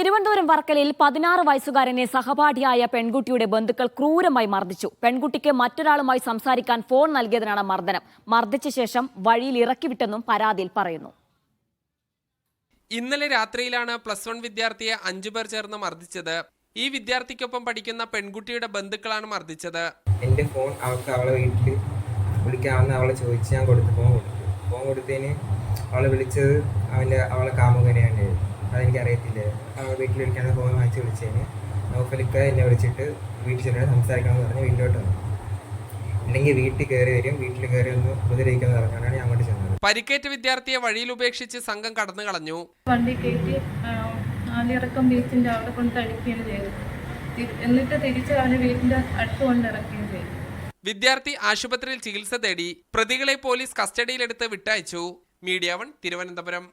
തിരുവനന്തപുരം വർക്കലയിൽ 16 വയസ്സുകാരനെ സഹപാഠിയായ പെൺകുട്ടിയുടെ ബന്ധുക്കൾ ക്രൂരമായി മർദ്ദിച്ചു. പെൺകുട്ടിക്ക് മറ്റൊരാളുമായി സംസാരിക്കാൻ ഫോൺ നൽകിയതിനാണ് മർദ്ദനം. മർദ്ദിച്ച ശേഷം വഴിയിൽ ഇറക്കിവിട്ടെന്നും പരാതിയിൽ പറയുന്നു. ഇന്നലെ രാത്രിയിലാണ് +1 വിദ്യാർത്ഥിയെ 5 പേർ ചേർന്ന് മർദ്ദിച്ചത്. ഈ വിദ്യാർത്ഥിക്കൊപ്പം പഠിക്കുന്ന പെൺകുട്ടിയുടെ ബന്ധുക്കളാണ് മർദ്ദിച്ചത്. എൻ്റെ ഫോൺ അവളെ വീട്ടിൽ വിളിക്കാമെന്ന് അവളെ ചോദിച്ച് ഞാൻ ഫോൺ കൊടുത്തതിന് അവളെ വിളിച്ചത് അവളെ കാമുകനെയാണ്. അതെനിക്കറിയത്തില്ല. വീട്ടിൽ വിളിക്കാതെ ഫോൺ വാങ്ങിച്ച് വിളിച്ചതിന് നൗഫലിക്ക എന്നെ വിളിച്ചിട്ട് വീട്ടിൽ ചെല്ലാൻ സംസാരിക്കണമെന്ന് പറഞ്ഞ് വീട്ടിലോട്ട് വന്നു. ഇല്ലെങ്കിൽ വീട്ടിൽ കയറി വരും, വീട്ടിൽ കയറി ഒന്ന് ഉപദ്രവിക്കാമെന്ന് പറഞ്ഞാണ് ഞാൻ അങ്ങോട്ട് ചെന്നത്. പരിക്കേറ്റ വിദ്യാർത്ഥിയെ വഴിയിൽ ഉപേക്ഷിച്ച് സംഘം കടന്നു കളഞ്ഞു. വണ്ടി കയറ്റി ആലിയിറക്കം ബീച്ചിൻ്റെ അവിടെ കൊണ്ട് തടിക്കുകയാണ് ചെയ്തത്. എന്നിട്ട് തിരിച്ച് അവനെ വീടിൻ്റെ അടുത്ത് കൊണ്ട് ഇറക്കുകയും ചെയ്തു. വിദ്യാർത്ഥി ആശുപത്രിയിൽ ചികിത്സ തേടി. പ്രതികളെ പോലീസ് കസ്റ്റഡിയിലെടുത്ത് വിട്ടയച്ചു. മീഡിയ 1 തിരുവനന്തപുരം.